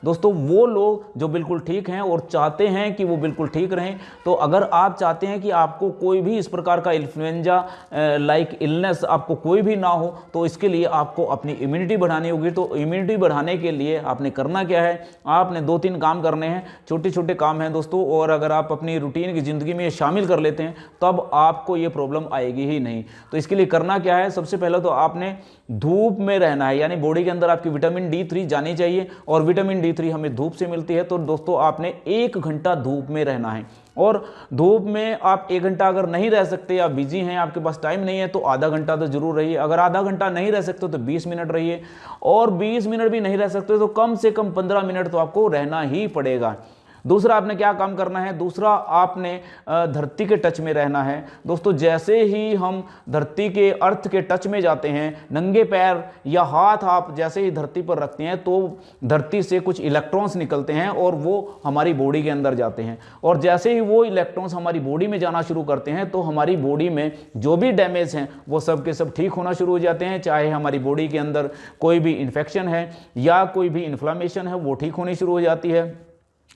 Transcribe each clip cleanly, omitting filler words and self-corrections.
दोस्तों वो लोग जो बिल्कुल ठीक हैं और चाहते हैं कि वो बिल्कुल ठीक रहें, तो अगर आप चाहते हैं कि आपको कोई भी इस प्रकार का इन्फ्लुएंजा लाइक इलनेस आपको कोई भी ना हो, तो इसके लिए आपको अपनी इम्यूनिटी बढ़ानी होगी। तो इम्यूनिटी बढ़ाने के लिए आपने करना क्या है, आपने 2-3 काम करने हैं, छोटे छोटे काम हैं दोस्तों, और अगर आप अपनी रूटीन की ज़िंदगी में शामिल कर लेते हैं तब आपको ये प्रॉब्लम आएगी ही नहीं। तो इसके लिए करना क्या है, सबसे पहले तो आपने धूप में रहना है, यानी बॉडी के अंदर आपकी विटामिन D3 जानी चाहिए, और विटामिन D3 हमें धूप से मिलती है। तो दोस्तों आपने 1 घंटा धूप में रहना है, और धूप में आप 1 घंटा अगर नहीं रह सकते या बिजी हैं, आपके पास टाइम नहीं है, तो आधा घंटा तो जरूर रहिए। अगर आधा घंटा नहीं रह सकते तो 20 मिनट रहिए, और 20 मिनट भी नहीं रह सकते तो कम से कम 15 मिनट तो आपको रहना ही पड़ेगा। दूसरा आपने क्या काम करना है, दूसरा आपने धरती के टच में रहना है। दोस्तों जैसे ही हम धरती के अर्थ के टच में जाते हैं, नंगे पैर या हाथ आप जैसे ही धरती पर रखते हैं, तो धरती से कुछ इलेक्ट्रॉन्स निकलते हैं और वो हमारी बॉडी के अंदर जाते हैं, और जैसे ही वो इलेक्ट्रॉन्स हमारी बॉडी में जाना शुरू करते हैं तो हमारी बॉडी में जो भी डैमेज हैं वो सब के सब ठीक होना शुरू हो जाते हैं। चाहे हमारी बॉडी के अंदर कोई भी इन्फेक्शन है या कोई भी इन्फ्लामेशन है वो ठीक होनी शुरू हो जाती है,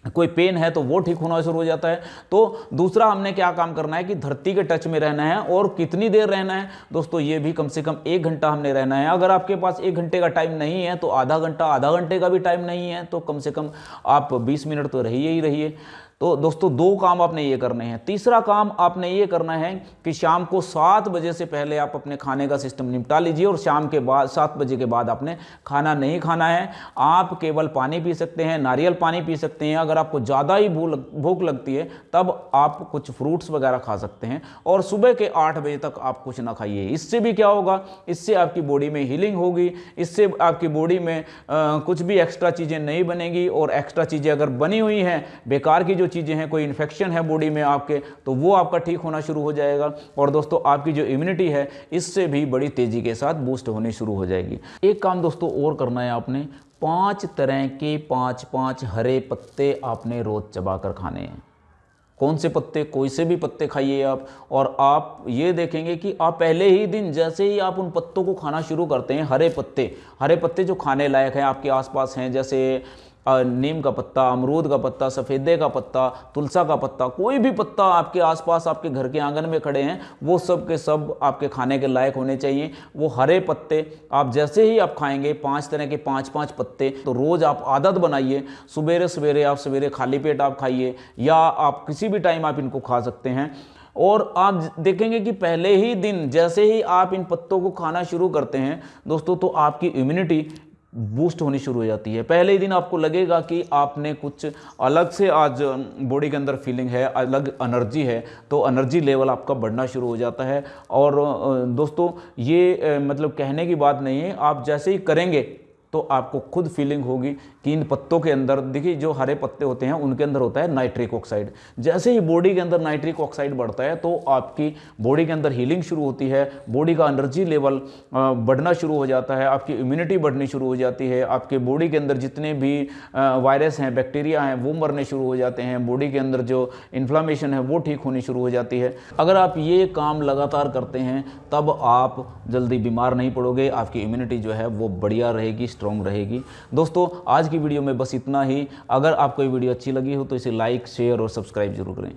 कोई पेन है तो वो ठीक होना शुरू हो जाता है। तो दूसरा हमने क्या काम करना है कि धरती के टच में रहना है। और कितनी देर रहना है दोस्तों, ये भी कम से कम 1 घंटा हमने रहना है। अगर आपके पास 1 घंटे का टाइम नहीं है तो आधा घंटे का भी टाइम नहीं है तो कम से कम आप 20 मिनट तो रहिए ही रहिए। तो दोस्तों 2 काम आपने ये करने हैं। तीसरा काम आपने ये करना है कि शाम को 7 बजे से पहले आप अपने खाने का सिस्टम निपटा लीजिए, और शाम के बाद 7 बजे के बाद आपने खाना नहीं खाना है। आप केवल पानी पी सकते हैं, नारियल पानी पी सकते हैं। अगर आपको ज़्यादा ही भूख लगती है तब आप कुछ फ्रूट्स वगैरह खा सकते हैं, और सुबह के 8 बजे तक आप कुछ ना खाइए। इससे भी क्या होगा, इससे आपकी बॉडी में हीलिंग होगी, इससे आपकी बॉडी में कुछ भी एक्स्ट्रा चीज़ें नहीं बनेगी, और एक्स्ट्रा चीज़ें अगर बनी हुई हैं, बेकार की जो चीज़ें हैं, कोई इन्फेक्शन है बॉडी में आपके, तो वो आपका ठीक होना शुरू हो जाएगा। और दोस्तों आपकी जो इम्यूनिटी है इससे भी बड़ी तेज़ी के साथ बूस्ट होनी शुरू हो जाएगी। एक काम दोस्तों और करना है, आपने 5 तरह के 5-5 हरे पत्ते आपने रोज़ चबा कर खाने हैं। कौन से पत्ते, कोई से भी पत्ते खाइए आप, और आप ये देखेंगे कि आप पहले ही दिन जैसे ही आप उन पत्तों को खाना शुरू करते हैं, हरे पत्ते जो खाने लायक हैं आपके आसपास हैं, जैसे नीम का पत्ता, अमरूद का पत्ता, सफ़ेदे का पत्ता, तुलसा का पत्ता, कोई भी पत्ता आपके आसपास आपके घर के आंगन में खड़े हैं, वो सब के सब आपके खाने के लायक होने चाहिए। वो हरे पत्ते आप जैसे ही आप खाएंगे, 5 तरह के 5-5 पत्ते, तो रोज़ आप आदत बनाइए। सवेरे खाली पेट आप खाइए, या आप किसी भी टाइम आप इनको खा सकते हैं। और आप देखेंगे कि पहले ही दिन जैसे ही आप इन पत्तों को खाना शुरू करते हैं दोस्तों, तो आपकी इम्यूनिटी बूस्ट होनी शुरू हो जाती है। पहले ही दिन आपको लगेगा कि आपने कुछ अलग से आज बॉडी के अंदर फीलिंग है, अलग एनर्जी है, तो एनर्जी लेवल आपका बढ़ना शुरू हो जाता है। और दोस्तों ये मतलब कहने की बात नहीं है, आप जैसे ही करेंगे तो आपको खुद फीलिंग होगी कि इन पत्तों के अंदर, देखिए जो हरे पत्ते होते हैं उनके अंदर होता है नाइट्रिक ऑक्साइड। जैसे ही बॉडी के अंदर नाइट्रिक ऑक्साइड बढ़ता है तो आपकी बॉडी के अंदर हीलिंग शुरू होती है, बॉडी का एनर्जी लेवल बढ़ना शुरू हो जाता है, आपकी इम्यूनिटी बढ़नी शुरू हो जाती है, आपके बॉडी के अंदर जितने भी वायरस हैं, बैक्टीरिया हैं, वो मरने शुरू हो जाते हैं, बॉडी के अंदर जो इन्फ्लामेशन है वो ठीक होनी शुरू हो जाती है। अगर आप ये काम लगातार करते हैं तब आप जल्दी बीमार नहीं पड़ोगे, आपकी इम्यूनिटी जो है वो बढ़िया रहेगी, स्ट्रॉन्ग रहेगी। दोस्तों आज की वीडियो में बस इतना ही। अगर आपको ये वीडियो अच्छी लगी हो तो इसे लाइक, शेयर और सब्सक्राइब जरूर करें।